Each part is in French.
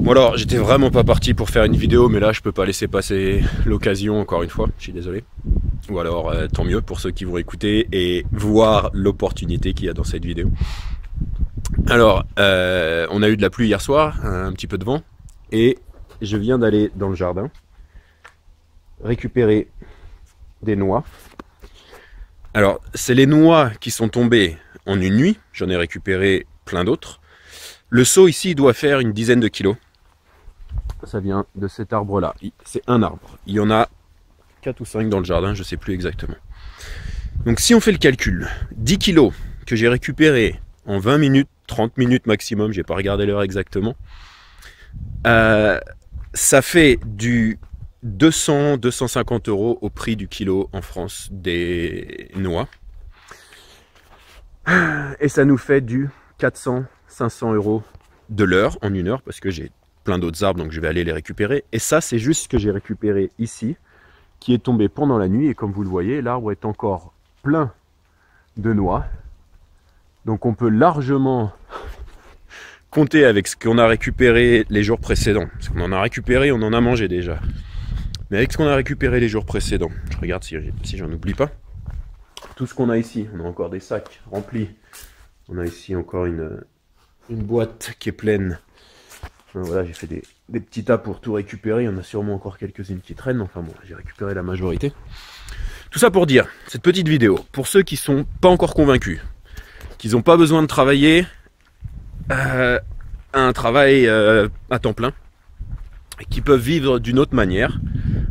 Bon alors, j'étais vraiment pas parti pour faire une vidéo, mais là je peux pas laisser passer l'occasion encore une fois, je suis désolé. Ou alors tant mieux pour ceux qui vont écouter et voir l'opportunité qu'il y a dans cette vidéo. Alors, on a eu de la pluie hier soir, un petit peu de vent, et je viens d'aller dans le jardin récupérer des noix. Alors, c'est les noix qui sont tombées en une nuit, j'en ai récupéré plein d'autres. Le seau ici doit faire une dizaine de kilos. Ça vient de cet arbre-là. C'est un arbre. Il y en a 4 ou 5 dans le jardin, je ne sais plus exactement. Donc si on fait le calcul, 10 kilos que j'ai récupéré en 20 minutes, 30 minutes maximum, j'ai pas regardé l'heure exactement, ça fait du 200-250 € au prix du kilo en France des noix. Et ça nous fait du 400-500 € de l'heure en une heure, parce que j'ai plein d'autres arbres, donc je vais aller les récupérer. Et ça, c'est juste ce que j'ai récupéré ici, qui est tombé pendant la nuit. Et comme vous le voyez, l'arbre est encore plein de noix. Donc on peut largement compter avec ce qu'on a récupéré les jours précédents. Parce qu'on en a récupéré, on en a mangé déjà. Mais avec ce qu'on a récupéré les jours précédents, je regarde si j'en oublie pas. Tout ce qu'on a ici, on a encore des sacs remplis. On a ici encore une boîte qui est pleine. Voilà, j'ai fait des petits tas pour tout récupérer. Il y en a sûrement encore quelques-unes qui traînent. Enfin bon, j'ai récupéré la majorité. Tout ça pour dire, cette petite vidéo, pour ceux qui sont pas encore convaincus, qu'ils n'ont pas besoin de travailler un travail à temps plein, et qui peuvent vivre d'une autre manière.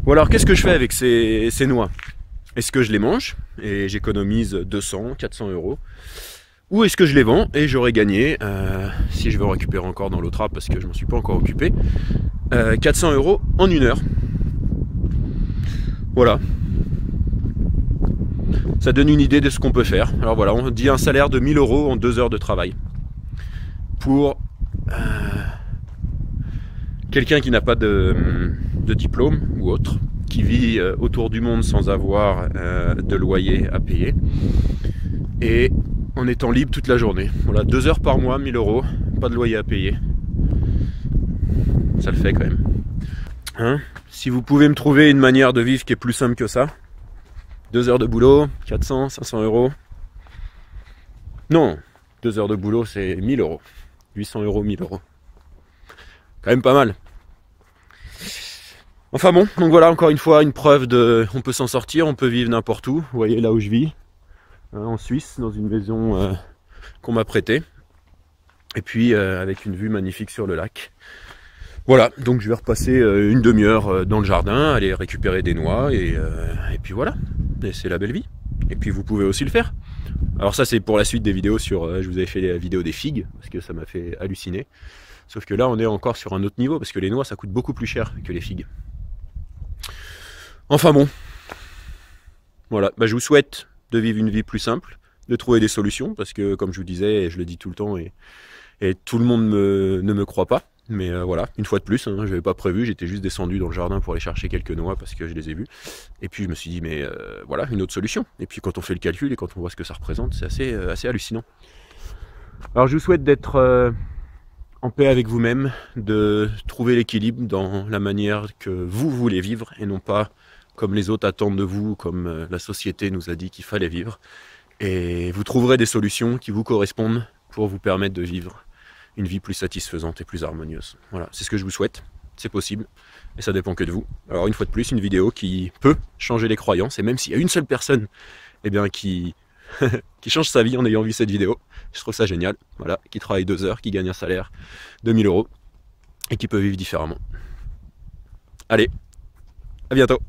Ou alors, qu'est-ce que je fais avec ces noix? Est-ce que je les mange et j'économise 200-400 €? Ou est-ce que je les vends et j'aurais gagné, si je veux en récupérer encore dans l'autre arbre parce que je m'en suis pas encore occupé, 400 € en une heure. Voilà. Ça donne une idée de ce qu'on peut faire. Alors voilà, on dit un salaire de 1000 € en 2 heures de travail. Pour quelqu'un qui n'a pas de diplôme ou autre, qui vit autour du monde sans avoir de loyer à payer. Et en étant libre toute la journée. Voilà, 2 heures par mois, 1000 €, pas de loyer à payer. Ça le fait quand même. Hein? Si vous pouvez me trouver une manière de vivre qui est plus simple que ça, 2 heures de boulot, 400-500 €. Non, 2 heures de boulot, c'est 1000 €. 800 €, 1000 €. Quand même pas mal. Enfin bon, donc voilà, encore une fois, une preuve de... On peut s'en sortir, on peut vivre n'importe où. Vous voyez là où je vis. En Suisse, dans une maison qu'on m'a prêtée, et puis avec une vue magnifique sur le lac. Voilà, donc je vais repasser une demi-heure dans le jardin, aller récupérer des noix, et puis voilà, et c'est la belle vie. Et puis vous pouvez aussi le faire. Alors ça c'est pour la suite des vidéos sur, je vous avais fait la vidéo des figues, parce que ça m'a fait halluciner. Sauf que là on est encore sur un autre niveau, parce que les noix ça coûte beaucoup plus cher que les figues. Enfin bon, voilà, bah, je vous souhaite de vivre une vie plus simple, de trouver des solutions, parce que comme je vous disais, et je le dis tout le temps, et tout le monde ne me croit pas, mais voilà, une fois de plus, hein, je n'avais pas prévu, j'étais juste descendu dans le jardin pour aller chercher quelques noix, parce que je les ai vues, et puis je me suis dit, mais voilà, une autre solution, et puis quand on fait le calcul, et quand on voit ce que ça représente, c'est assez hallucinant. Alors je vous souhaite d'être en paix avec vous-même, de trouver l'équilibre dans la manière que vous voulez vivre, et non pas comme les autres attendent de vous, comme la société nous a dit qu'il fallait vivre. Et vous trouverez des solutions qui vous correspondent pour vous permettre de vivre une vie plus satisfaisante et plus harmonieuse. Voilà, c'est ce que je vous souhaite, c'est possible, et ça dépend que de vous. Alors une fois de plus, une vidéo qui peut changer les croyances, et même s'il y a une seule personne qui change sa vie en ayant vu cette vidéo, je trouve ça génial, voilà, qui travaille 2 heures, qui gagne un salaire de 1000 €, et qui peut vivre différemment. Allez, à bientôt.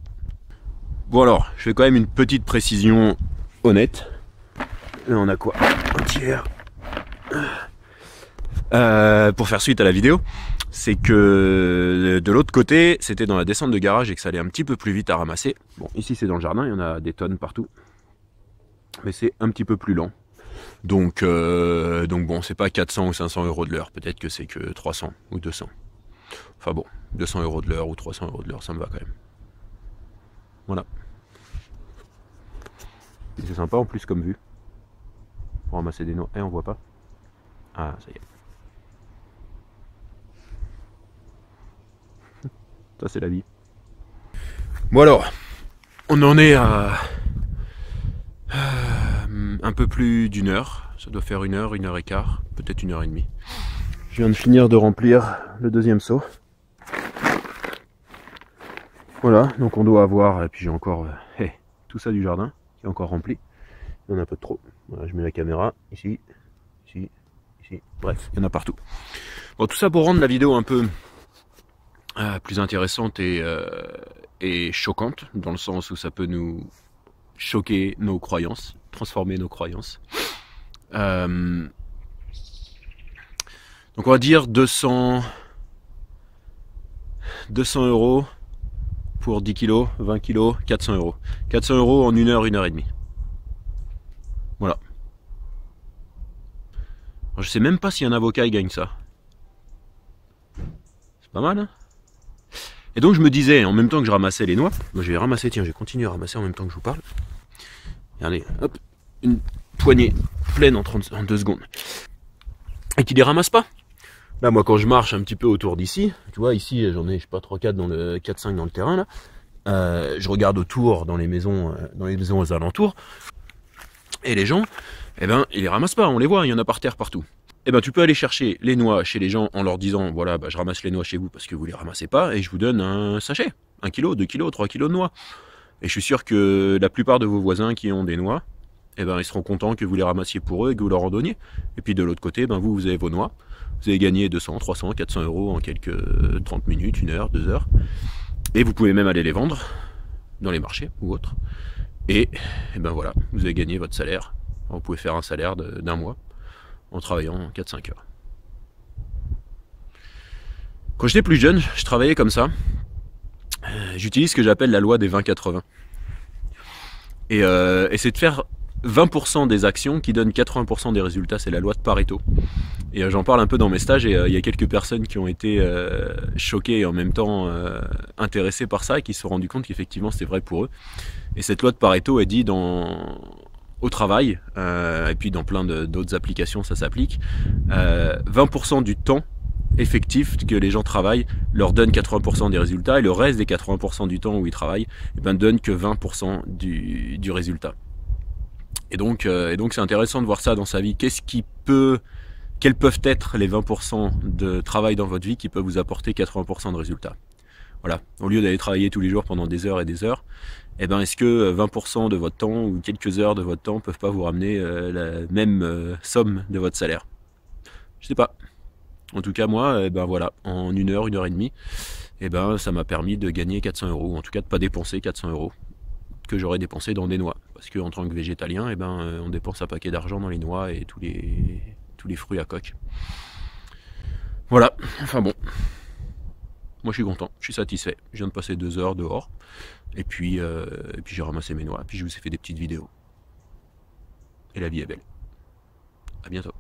Bon alors, je fais quand même une petite précision honnête. Là on a quoi? Un tiers. Pour faire suite à la vidéo, c'est que de l'autre côté, c'était dans la descente de garage et que ça allait un petit peu plus vite à ramasser. Bon, ici c'est dans le jardin, il y en a des tonnes partout. Mais c'est un petit peu plus lent. Donc bon, c'est pas 400 ou 500 € de l'heure, peut-être que c'est que 300 ou 200. Enfin bon, 200 € de l'heure ou 300 € de l'heure, ça me va quand même. Voilà. C'est sympa en plus comme vue. Pour ramasser des noix. Eh, on voit pas. Ah, ça y est. Ça c'est la vie. Bon alors, on en est à un peu plus d'une heure. Ça doit faire une heure et quart, peut-être 1h30. Je viens de finir de remplir le deuxième seau. Voilà, donc on doit avoir, et puis j'ai encore tout ça du jardin qui est encore rempli. Il y en a un peu de trop. Voilà, je mets la caméra ici, ici, ici. Bref, il y en a partout. Bon, tout ça pour rendre la vidéo un peu plus intéressante et choquante, dans le sens où ça peut nous choquer nos croyances, transformer nos croyances. Donc on va dire 200 € pour 10 kg, 20 kg, 400 €. 400 € en 1 heure, 1 heure et demie. Voilà. Alors, je sais même pas si un avocat il gagne ça. C'est pas mal, hein? Et donc je me disais, en même temps que je ramassais les noix, moi je vais ramasser, tiens, je vais continuer à ramasser en même temps que je vous parle. Regardez, hop, une poignée pleine en 2 secondes. Et qui les ramasse pas. Là, moi, quand je marche un petit peu autour d'ici, tu vois, ici, j'en ai, je sais pas, 3-4 dans le 4-5 dans le terrain, là. Je regarde autour dans les maisons aux alentours. Et les gens, eh ben, ils les ramassent pas, on les voit, il y en a par terre partout. Eh ben, tu peux aller chercher les noix chez les gens en leur disant, voilà, bah, je ramasse les noix chez vous parce que vous les ramassez pas, et je vous donne un sachet. 1 kg, 2 kg, 3 kg de noix. Et je suis sûr que la plupart de vos voisins qui ont des noix, eh ben, ils seront contents que vous les ramassiez pour eux et que vous leur en donniez. Et puis de l'autre côté, ben, vous avez vos noix. Vous avez gagné 200, 300, 400 € en quelques 30 minutes, 1 heure, 2 heures. Et vous pouvez même aller les vendre dans les marchés ou autres. Et ben voilà, vous avez gagné votre salaire. Vous pouvez faire un salaire d'un mois en travaillant 4-5 heures. Quand j'étais plus jeune, je travaillais comme ça. J'utilise ce que j'appelle la loi des 20-80. Et c'est de faire 20% des actions qui donnent 80% des résultats. C'est la loi de Pareto. Et j'en parle un peu dans mes stages et il y a quelques personnes qui ont été choquées et en même temps intéressées par ça et qui se sont rendues compte qu'effectivement c'était vrai pour eux. Et cette loi de Pareto est dit au travail et puis dans plein d'autres applications ça s'applique. 20% du temps effectif que les gens travaillent leur donne 80% des résultats et le reste des 80% du temps où ils travaillent donne que 20% du résultat. Et donc c'est intéressant de voir ça dans sa vie. Quels peuvent être les 20% de travail dans votre vie qui peuvent vous apporter 80% de résultats? Voilà. Au lieu d'aller travailler tous les jours pendant des heures et des heures, est-ce que 20% de votre temps ou quelques heures de votre temps peuvent pas vous ramener la même somme de votre salaire? Je sais pas. En tout cas, moi, voilà, en 1 heure, 1 heure et demie, ça m'a permis de gagner 400 €, ou en tout cas de pas dépenser 400 € que j'aurais dépensé dans des noix. Parce qu'en tant que végétalien, on dépense un paquet d'argent dans les noix et tous les fruits à coque. Voilà, enfin bon. Moi je suis content, je suis satisfait. Je viens de passer 2 heures dehors. Et puis j'ai ramassé mes noix. Puis je vous ai fait des petites vidéos. Et la vie est belle. À bientôt.